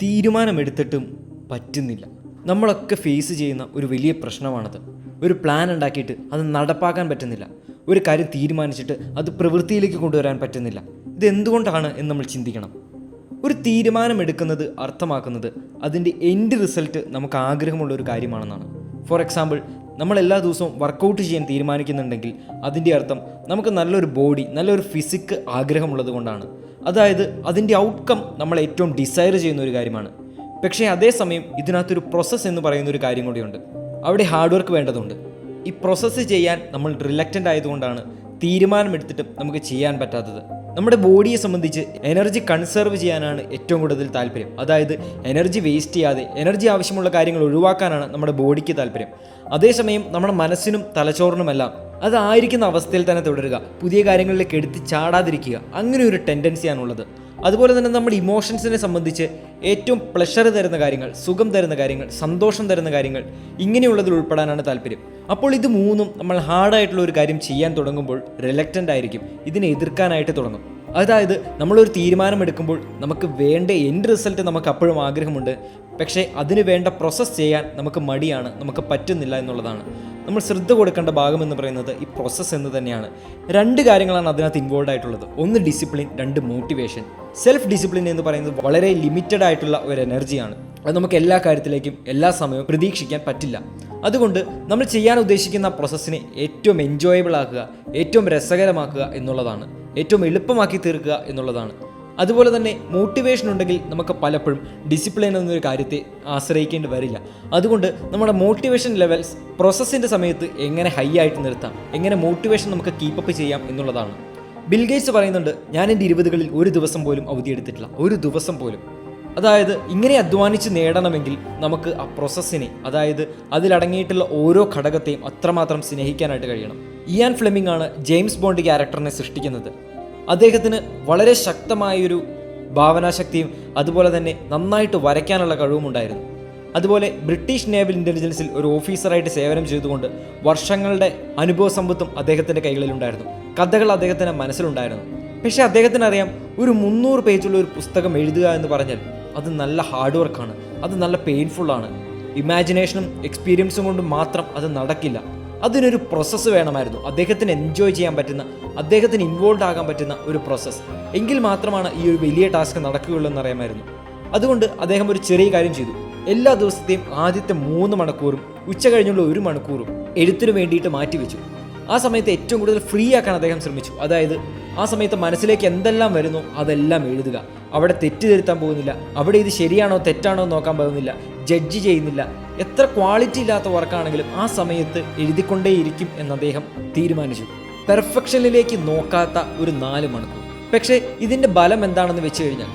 തീരുമാനമെടുത്തിട്ടും പറ്റുന്നില്ല. നമ്മളൊക്കെ ഫേസ് ചെയ്യുന്ന ഒരു വലിയ പ്രശ്നമാണത്. ഒരു പ്ലാൻ ഉണ്ടാക്കിയിട്ട് അത് നടപ്പാക്കാൻ പറ്റുന്നില്ല. ഒരു കാര്യം തീരുമാനിച്ചിട്ട് അത് പ്രവൃത്തിയിലേക്ക് കൊണ്ടുവരാൻ പറ്റുന്നില്ല. ഇതെന്തുകൊണ്ടാണ് എന്ന് നമ്മൾ ചിന്തിക്കണം. ഒരു തീരുമാനമെടുക്കുന്നത് അർത്ഥമാക്കുന്നത് അതിൻ്റെ എൻഡ് റിസൾട്ട് നമുക്ക് ആഗ്രഹമുള്ള ഒരു കാര്യമാണെന്നാണ്. ഫോർ എക്സാമ്പിൾ, നമ്മൾ എല്ലാ ദിവസവും വർക്കൗട്ട് ചെയ്യാൻ തീരുമാനിക്കുന്നുണ്ടെങ്കിൽ അതിൻ്റെ അർത്ഥം നമുക്ക് നല്ലൊരു ബോഡി, നല്ലൊരു ഫിസിക്ക് ആഗ്രഹമുള്ളത് കൊണ്ടാണ്. അതായത് അതിൻ്റെ ഔട്ട്കം നമ്മൾ ഏറ്റവും ഡിസയർ ചെയ്യുന്ന ഒരു കാര്യമാണ്. പക്ഷേ അതേസമയം ഇതിനകത്തൊരു പ്രോസസ്സ് എന്ന് പറയുന്ന ഒരു കാര്യം കൂടിയുണ്ട്. അവിടെ ഹാർഡ് വർക്ക് വേണ്ടതുണ്ട്. ഈ പ്രോസസ്സ് ചെയ്യാൻ നമ്മൾ റിലക്റ്റൻ്റ് ആയതുകൊണ്ടാണ് തീരുമാനമെടുത്തിട്ടും നമുക്ക് ചെയ്യാൻ പറ്റാത്തത്. നമ്മുടെ ബോഡിയെ സംബന്ധിച്ച് എനർജി കൺസർവ് ചെയ്യാനാണ് ഏറ്റവും കൂടുതൽ താല്പര്യം. അതായത് എനർജി വേസ്റ്റ് ചെയ്യാതെ എനർജി ആവശ്യമുള്ള കാര്യങ്ങൾ ഒഴിവാക്കാനാണ് നമ്മുടെ ബോഡിക്ക് താല്പര്യം. അതേസമയം നമ്മുടെ മനസ്സിനും തലച്ചോറിനുമെല്ലാം അതായിരിക്കുന്ന അവസ്ഥയിൽ തന്നെ തുടരുക, പുതിയ കാര്യങ്ങളിലേക്ക് എടുത്ത് ചാടാതിരിക്കുക, അങ്ങനെ ഒരു ടെൻഡൻസിയാണുള്ളത്. അതുപോലെ തന്നെ നമ്മുടെ ഇമോഷൻസിനെ സംബന്ധിച്ച് ഏറ്റവും പ്ലഷർ തരുന്ന കാര്യങ്ങൾ, സുഖം തരുന്ന കാര്യങ്ങൾ, സന്തോഷം തരുന്ന കാര്യങ്ങൾ, ഇങ്ങനെയുള്ളതിൽ ഉൾപ്പെടാനാണ് താല്പര്യം. അപ്പോൾ ഇത് മൂന്നും നമ്മൾ ഹാർഡായിട്ടുള്ള ഒരു കാര്യം ചെയ്യാൻ തുടങ്ങുമ്പോൾ റിലക്റ്റൻ്റ് ആയിരിക്കും, ഇതിനെ എതിർക്കാനായിട്ട് തുടങ്ങും. അതായത് നമ്മളൊരു തീരുമാനമെടുക്കുമ്പോൾ നമുക്ക് വേണ്ട എൻഡ് റിസൾട്ട് നമുക്ക് അപ്പോഴും ആഗ്രഹമുണ്ട്, പക്ഷേ അതിന് വേണ്ട പ്രോസസ്സ് ചെയ്യാൻ നമുക്ക് മടിയാണ്, നമുക്ക് പറ്റുന്നില്ല എന്നുള്ളതാണ്. നമ്മൾ ശ്രദ്ധ കൊടുക്കേണ്ട ഭാഗം എന്ന് പറയുന്നത് ഈ പ്രോസസ്സ് എന്ന് തന്നെയാണ്. രണ്ട് കാര്യങ്ങളാണ് അതിനകത്ത് ഇൻവോൾവ് ആയിട്ടുള്ളത്. ഒന്ന് ഡിസിപ്ലിൻ, രണ്ട് മോട്ടിവേഷൻ. സെൽഫ് ഡിസിപ്ലിൻ എന്ന് പറയുന്നത് വളരെ ലിമിറ്റഡ് ആയിട്ടുള്ള ഒരു എനർജിയാണ്. അത് നമുക്ക് എല്ലാ കാര്യത്തിലേക്കും എല്ലാ സമയവും പ്രതീക്ഷിക്കാൻ പറ്റില്ല. അതുകൊണ്ട് നമ്മൾ ചെയ്യാൻ ഉദ്ദേശിക്കുന്ന പ്രോസസ്സിനെ ഏറ്റവും എൻജോയബിൾ ആക്കുക, ഏറ്റവും രസകരമാക്കുക എന്നുള്ളതാണ്, ഏറ്റവും എളുപ്പമാക്കി തീർക്കുക എന്നുള്ളതാണ്. അതുപോലെ തന്നെ മോട്ടിവേഷൻ ഉണ്ടെങ്കിൽ നമുക്ക് പലപ്പോഴും ഡിസിപ്ലിൻ എന്നൊരു കാര്യത്തെ ആശ്രയിക്കേണ്ടി വരില്ല. അതുകൊണ്ട് നമ്മുടെ മോട്ടിവേഷൻ ലെവൽസ് പ്രോസസ്സിൻ്റെ സമയത്ത് എങ്ങനെ ഹൈ ആയിട്ട് നിർത്താം, എങ്ങനെ മോട്ടിവേഷൻ നമുക്ക് കീപ്പപ്പ് ചെയ്യാം എന്നുള്ളതാണ്. ബിൽ ഗേറ്റ്സ് പറയുന്നുണ്ട്, ഞാൻ എൻ്റെ 20കളിൽ ഒരു ദിവസം പോലും അവധിയെടുത്തിട്ടില്ല, ഒരു ദിവസം പോലും. അതായത് ഇങ്ങനെ അധ്വാനിച്ച് നേടണമെങ്കിൽ നമുക്ക് ആ പ്രോസസ്സിനെ, അതായത് അതിലടങ്ങിയിട്ടുള്ള ഓരോ ഘടകത്തെയും അത്രമാത്രം സ്നേഹിക്കാനായിട്ട് കഴിയണം. ഇയാൻ ഫ്ലെമിംഗ് ആണ് ജെയിംസ് ബോണ്ട് ക്യാരക്ടറിനെ സൃഷ്ടിക്കുന്നത്. അദ്ദേഹത്തിന് വളരെ ശക്തമായൊരു ഭാവനാശക്തിയും അതുപോലെ തന്നെ നന്നായിട്ട് വരയ്ക്കാനുള്ള കഴിവുമുണ്ടായിരുന്നു. അതുപോലെ ബ്രിട്ടീഷ് നേവൽ ഇൻ്റലിജൻസിൽ ഒരു ഓഫീസറായിട്ട് സേവനം ചെയ്തുകൊണ്ട് വർഷങ്ങളുടെ അനുഭവ സമ്പത്തും അദ്ദേഹത്തിൻ്റെ കൈകളിലുണ്ടായിരുന്നു. കഥകൾ അദ്ദേഹത്തിൻ്റെ മനസ്സിലുണ്ടായിരുന്നു. പക്ഷേ അദ്ദേഹത്തിന് അറിയാം, ഒരു 300 പേജുള്ള ഒരു പുസ്തകം എഴുതുക എന്ന് പറഞ്ഞാൽ അത് നല്ല ഹാർഡ് വർക്കാണ്, അത് നല്ല പെയിൻഫുള്ളാണ്. ഇമാജിനേഷനും എക്സ്പീരിയൻസും കൊണ്ട് മാത്രം അത് നടക്കില്ല. അതിനൊരു പ്രോസസ്സ് വേണമായിരുന്നു. അദ്ദേഹത്തിന് എൻജോയ് ചെയ്യാൻ പറ്റുന്ന, അദ്ദേഹത്തിന് ഇൻവോൾവ് ആകാൻ പറ്റുന്ന ഒരു പ്രോസസ്സ്. എങ്കിൽ മാത്രമാണ് ഈ ഒരു വലിയ ടാസ്ക് നടക്കുകയുള്ളൂ എന്നറിയാമായിരുന്നു. അതുകൊണ്ട് അദ്ദേഹം ഒരു ചെറിയ കാര്യം ചെയ്തു. എല്ലാ ദിവസത്തെയും ആദ്യത്തെ 3 മണിക്കൂറും ഉച്ച കഴിഞ്ഞുള്ള 1 മണിക്കൂറും എഴുത്തിനു വേണ്ടിയിട്ട് മാറ്റിവെച്ചു. ആ സമയത്ത് ഏറ്റവും കൂടുതൽ ഫ്രീ ആക്കാൻ അദ്ദേഹം ശ്രമിച്ചു. അതായത് ആ സമയത്ത് മനസ്സിലേക്ക് എന്തെല്ലാം വരുന്നോ അതെല്ലാം എഴുതുക. അവിടെ തെറ്റിദ്ധരുത്താൻ പോകുന്നില്ല, അവിടെ ഇത് ശരിയാണോ തെറ്റാണോ നോക്കാൻ പോകുന്നില്ല, ജഡ്ജ് ചെയ്യുന്നില്ല. എത്ര ക്വാളിറ്റി ഇല്ലാത്ത വർക്കാണെങ്കിലും ആ സമയത്ത് എഴുതിക്കൊണ്ടേയിരിക്കും എന്ന് അദ്ദേഹം തീരുമാനിച്ചു. പെർഫെക്ഷനിലേക്ക് നോക്കാത്ത ഒരു 4 മണിക്കൂർ. പക്ഷേ ഇതിൻ്റെ ബലം എന്താണെന്ന് വെച്ച് കഴിഞ്ഞാൽ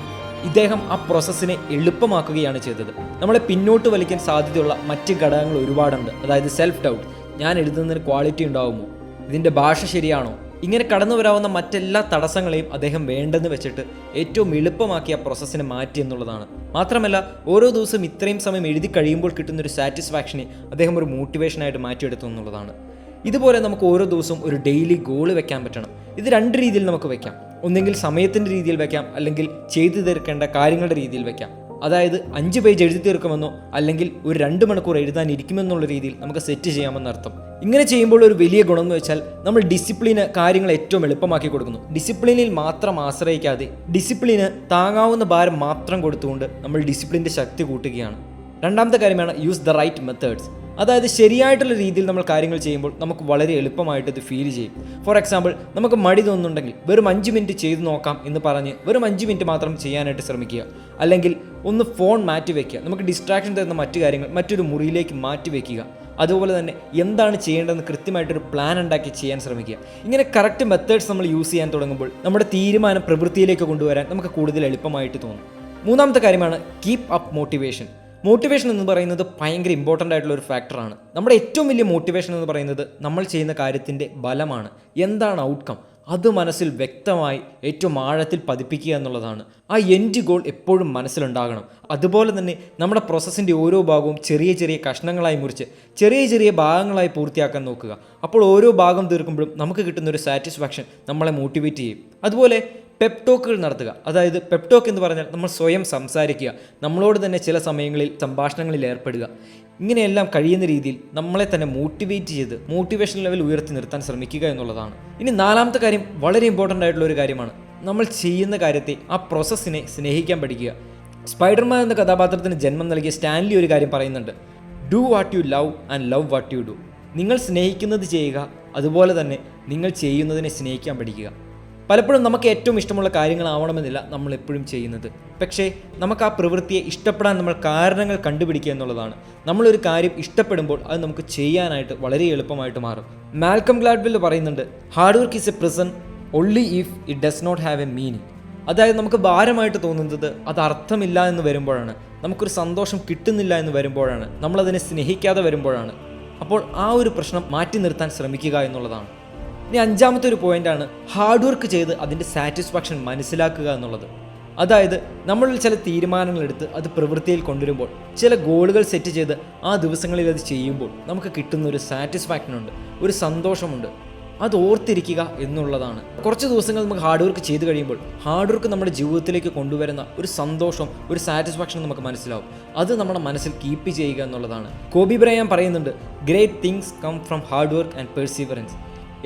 ഇദ്ദേഹം ആ പ്രോസസ്സിനെ എളുപ്പമാക്കുകയാണ് ചെയ്തത്. നമ്മളെ പിന്നോട്ട് വലിക്കാൻ സാധ്യതയുള്ള മറ്റ് ഘടകങ്ങൾ ഒരുപാടുണ്ട്. അതായത് സെൽഫ് ഡൗട്ട്, ഞാൻ എഴുതുന്നതിന് ക്വാളിറ്റി ഉണ്ടാവുമോ, ഇതിൻ്റെ ഭാഷ ശരിയാണോ, ഇങ്ങനെ കടന്നു വരാവുന്ന മറ്റെല്ലാ തടസ്സങ്ങളെയും അദ്ദേഹം വേണ്ടെന്ന് വെച്ചിട്ട് ഏറ്റവും എളുപ്പമാക്കിയ പ്രോസസ്സിനെ മാറ്റി എന്നുള്ളതാണ്. മാത്രമല്ല ഓരോ ദിവസവും ഇത്രയും സമയം എഴുതി കഴിയുമ്പോൾ കിട്ടുന്നൊരു സാറ്റിസ്ഫാക്ഷനെ അദ്ദേഹം ഒരു മോട്ടിവേഷനായിട്ട് മാറ്റിയെടുത്തു എന്നുള്ളതാണ്. ഇതുപോലെ നമുക്ക് ഓരോ ദിവസവും ഒരു ഡെയിലി ഗോൾ വെക്കാൻ പറ്റണം. ഇത് 2 രീതിയിൽ നമുക്ക് വെക്കാം. ഒന്നെങ്കിൽ സമയത്തിൻ്റെ രീതിയിൽ വെക്കാം, അല്ലെങ്കിൽ ചെയ്തു തീർക്കേണ്ട കാര്യങ്ങളുടെ രീതിയിൽ വെക്കാം. അതായത് 5 പേജ് എഴുതി തീർക്കുമെന്നോ അല്ലെങ്കിൽ ഒരു 2 മണിക്കൂർ എഴുതാനിരിക്കുമെന്നുള്ള രീതിയിൽ നമുക്ക് സെറ്റ് ചെയ്യാമെന്നർത്ഥം. ഇങ്ങനെ ചെയ്യുമ്പോൾ ഒരു വലിയ ഗുണം എന്ന് വെച്ചാൽ നമ്മൾ ഡിസിപ്ലിന് കാര്യങ്ങൾ ഏറ്റവും എളുപ്പമാക്കി കൊടുക്കുന്നു. ഡിസിപ്ലിനിൽ മാത്രം ആശ്രയിക്കാതെ ഡിസിപ്ലിന് താങ്ങാവുന്ന ഭാരം മാത്രം കൊടുത്തുകൊണ്ട് നമ്മൾ ഡിസിപ്ലിൻ്റെ ശക്തി കൂട്ടുകയാണ്. രണ്ടാമത്തെ കാര്യമാണ് യൂസ് ദ റൈറ്റ് മെത്തേഡ്സ്. അതായത് ശരിയായിട്ടുള്ള രീതിയിൽ നമ്മൾ കാര്യങ്ങൾ ചെയ്യുമ്പോൾ നമുക്ക് വളരെ എളുപ്പമായിട്ട് ഇത് ഫീൽ ചെയ്യും. ഫോർ എക്സാമ്പിൾ, നമുക്ക് മടി തോന്നുന്നുണ്ടെങ്കിൽ വെറും 5 മിനിറ്റ് ചെയ്ത് നോക്കാം എന്ന് പറഞ്ഞ് വെറും 5 മിനിറ്റ് മാത്രം ചെയ്യാനായിട്ട് ശ്രമിക്കുക. അല്ലെങ്കിൽ ഒന്ന് ഫോൺ മാറ്റി വയ്ക്കുക, നമുക്ക് ഡിസ്ട്രാക്ഷൻ തരുന്ന മറ്റു കാര്യങ്ങൾ മറ്റൊരു മുറിയിലേക്ക് മാറ്റി വയ്ക്കുക. അതുപോലെ തന്നെ എന്താണ് ചെയ്യേണ്ടതെന്ന് കൃത്യമായിട്ടൊരു പ്ലാൻ ഉണ്ടാക്കി ചെയ്യാൻ ശ്രമിക്കുക. ഇങ്ങനെ കറക്റ്റ് മെത്തേഡ്സ് നമ്മൾ യൂസ് ചെയ്യാൻ തുടങ്ങുമ്പോൾ നമ്മുടെ തീരുമാനം പ്രവൃത്തിയിലേക്ക് കൊണ്ടുവരാൻ നമുക്ക് കൂടുതൽ എളുപ്പമായിട്ട് തോന്നും. മൂന്നാമത്തെ കാര്യമാണ് കീപ്പ് അപ്പ് മോട്ടിവേഷൻ. മോട്ടിവേഷൻ എന്ന് പറയുന്നത് ഭയങ്കര ഇമ്പോർട്ടൻ്റ് ആയിട്ടുള്ള ഒരു ഫാക്ടറാണ്. നമ്മുടെ ഏറ്റവും വലിയ മോട്ടിവേഷൻ എന്ന് പറയുന്നത് നമ്മൾ ചെയ്യുന്ന കാര്യത്തിൻ്റെ ബലമാണ്. എന്താണ് ഔട്ട്കം, അത് മനസ്സിൽ വ്യക്തമായി ഏറ്റവും ആഴത്തിൽ പതിപ്പിക്കുക എന്നുള്ളതാണ്. ആ എൻഡ് ഗോൾ എപ്പോഴും മനസ്സിലുണ്ടാകണം. അതുപോലെ തന്നെ നമ്മുടെ പ്രോസസ്സിൻ്റെ ഓരോ ഭാഗവും ചെറിയ ചെറിയ കഷ്ണങ്ങളായി മുറിച്ച് ചെറിയ ചെറിയ ഭാഗങ്ങളായി പൂർത്തിയാക്കാൻ നോക്കുക. അപ്പോൾ ഓരോ ഭാഗം തീർക്കുമ്പോഴും നമുക്ക് കിട്ടുന്നൊരു സാറ്റിസ്ഫാക്ഷൻ നമ്മളെ മോട്ടിവേറ്റ് ചെയ്യും. അതുപോലെ പെപ്ടോക്കുകൾ നടത്തുക. അതായത് പെപ്ടോക്ക് എന്ന് പറഞ്ഞാൽ നമ്മൾ സ്വയം സംസാരിക്കുക, നമ്മളോട് തന്നെ ചില സമയങ്ങളിൽ സംഭാഷണങ്ങളിൽ ഏർപ്പെടുക. ഇങ്ങനെയെല്ലാം കഴിയുന്ന രീതിയിൽ നമ്മളെ തന്നെ മോട്ടിവേറ്റ് ചെയ്ത് മോട്ടിവേഷൻ ലെവൽ ഉയർത്തി നിർത്താൻ ശ്രമിക്കുക എന്നുള്ളതാണ്. ഇനി നാലാമത്തെ കാര്യം വളരെ ഇമ്പോർട്ടൻ്റ് ആയിട്ടുള്ള ഒരു കാര്യമാണ്. നമ്മൾ ചെയ്യുന്ന കാര്യത്തെ, ആ പ്രോസസ്സിനെ സ്നേഹിക്കാൻ പഠിക്കുക. സ്പൈഡർമാൻ എന്ന കഥാപാത്രത്തിന് ജന്മം നൽകിയ സ്റ്റാൻലി ഒരു കാര്യം പറയുന്നുണ്ട്: do what you love and love what you do. നിങ്ങൾ സ്നേഹിക്കുന്നത് ചെയ്യുക, അതുപോലെ തന്നെ നിങ്ങൾ ചെയ്യുന്നതിനെ സ്നേഹിക്കാൻ പഠിക്കുക. പലപ്പോഴും നമുക്ക് ഏറ്റവും ഇഷ്ടമുള്ള കാര്യങ്ങളാവണമെന്നില്ല നമ്മൾ എപ്പോഴും ചെയ്യുന്നത്. പക്ഷേ നമുക്ക് ആ പ്രവൃത്തിയെ ഇഷ്ടപ്പെടാൻ നമ്മൾ കാരണങ്ങൾ കണ്ടുപിടിക്കുക എന്നുള്ളതാണ്. നമ്മളൊരു കാര്യം ഇഷ്ടപ്പെടുമ്പോൾ അത് നമുക്ക് ചെയ്യാനായിട്ട് വളരെ എളുപ്പമായിട്ട് മാറും. മാൽക്കം ഗ്ലാഡ്വെൽ പറയുന്നുണ്ട്, hard work is a prison only if it does not have a meaning. അതായത് നമുക്ക് ഭാരമായിട്ട് തോന്നുന്നത് അത് അർത്ഥമില്ല എന്ന് വരുമ്പോഴാണ്, നമുക്കൊരു സന്തോഷം കിട്ടുന്നില്ല എന്ന് വരുമ്പോഴാണ്, നമ്മളതിനെ സ്നേഹിക്കാതെ വരുമ്പോഴാണ്. അപ്പോൾ ആ ഒരു പ്രശ്നം മാറ്റി നിർത്താൻ ശ്രമിക്കുക എന്നുള്ളതാണ്. ഇനി അഞ്ചാമത്തെ ഒരു പോയിൻ്റാണ് ഹാർഡ് വർക്ക് ചെയ്ത് അതിൻ്റെ സാറ്റിസ്ഫാക്ഷൻ മനസ്സിലാക്കുക എന്നുള്ളത്. അതായത് നമ്മളിൽ ചില തീരുമാനങ്ങളെടുത്ത് അത് പ്രവൃത്തിയിൽ കൊണ്ടുവരുമ്പോൾ, ചില ഗോളുകൾ സെറ്റ് ചെയ്ത് ആ ദിവസങ്ങളിൽ അത് ചെയ്യുമ്പോൾ നമുക്ക് കിട്ടുന്ന ഒരു സാറ്റിസ്ഫാക്ഷനുണ്ട്, ഒരു സന്തോഷമുണ്ട്. അത് ഓർത്തിരിക്കുക എന്നുള്ളതാണ്. കുറച്ച് ദിവസങ്ങൾ നമുക്ക് ഹാർഡ് വർക്ക് ചെയ്ത് കഴിയുമ്പോൾ ഹാർഡ് വർക്ക് നമ്മുടെ ജീവിതത്തിലേക്ക് കൊണ്ടുവരുന്ന ഒരു സന്തോഷം, ഒരു സാറ്റിസ്ഫാക്ഷൻ നമുക്ക് മനസ്സിലാവും. അത് നമ്മുടെ മനസ്സിൽ കീപ്പ് ചെയ്യുക എന്നുള്ളതാണ്. കോബി ബ്രയാൻ പറയുന്നുണ്ട്, great things come from hard work and perseverance.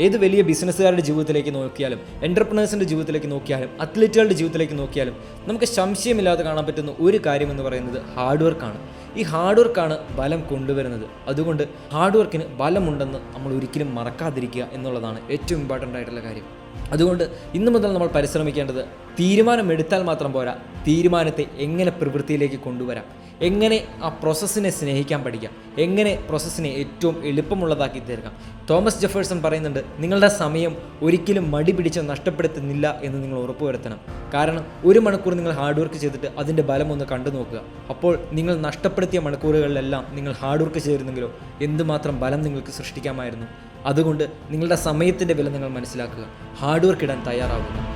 ഏത് വലിയ ബിസിനസ്സുകാരുടെ ജീവിതത്തിലേക്ക് നോക്കിയാലും, എൻ്റർപ്രണേഴ്സിൻ്റെ ജീവിതത്തിലേക്ക് നോക്കിയാലും, അത്ലറ്റുകളുടെ ജീവിതത്തിലേക്ക് നോക്കിയാലും നമുക്ക് സംശയമില്ലാതെ കാണാൻ പറ്റുന്ന ഒരു കാര്യം എന്ന് പറയുന്നത് ഹാർഡ് വർക്കാണ്. ഈ ഹാർഡ് വർക്കാണ് ബലം കൊണ്ടുവരുന്നത്. അതുകൊണ്ട് ഹാർഡ് വർക്കിന് ബലമുണ്ടെന്ന് നമ്മൾ ഒരിക്കലും മറക്കാതിരിക്കുക എന്നുള്ളതാണ് ഏറ്റവും ഇമ്പോർട്ടൻ്റ് ആയിട്ടുള്ള കാര്യം. അതുകൊണ്ട് ഇന്നു മുതൽ നമ്മൾ പരിശ്രമിക്കേണ്ടത് തീരുമാനമെടുത്താൽ മാത്രം പോരാ, തീരുമാനത്തെ എങ്ങനെ പ്രവൃത്തിയിലേക്ക് കൊണ്ടുവരാം, എങ്ങനെ ആ പ്രോസസ്സിനെ സ്നേഹിക്കാൻ പഠിക്കാം, എങ്ങനെ പ്രോസസ്സിനെ ഏറ്റവും എളുപ്പമുള്ളതാക്കി തീർക്കാം. തോമസ് ജെഫേഴ്സൺ പറയുന്നുണ്ട്, നിങ്ങളുടെ സമയം ഒരിക്കലും മടി പിടിച്ച് നഷ്ടപ്പെടുത്തുന്നില്ല എന്ന് നിങ്ങൾ ഉറപ്പുവരുത്തണം. കാരണം 1 മണിക്കൂർ നിങ്ങൾ ഹാർഡ് വർക്ക് ചെയ്തിട്ട് അതിൻ്റെ ബലം ഒന്ന് കണ്ടു നോക്കുക. അപ്പോൾ നിങ്ങൾ നഷ്ടപ്പെടുത്തിയ മണിക്കൂറുകളിലെല്ലാം നിങ്ങൾ ഹാർഡ് വർക്ക് ചെയ്തിരുന്നെങ്കിലോ എന്തുമാത്രം ബലം നിങ്ങൾക്ക് സൃഷ്ടിക്കാമായിരുന്നു. അതുകൊണ്ട് നിങ്ങളുടെ സമയത്തിൻ്റെ വില നിങ്ങൾ മനസ്സിലാക്കുക, ഹാർഡ് വർക്ക് ഇടാൻ തയ്യാറാവുക.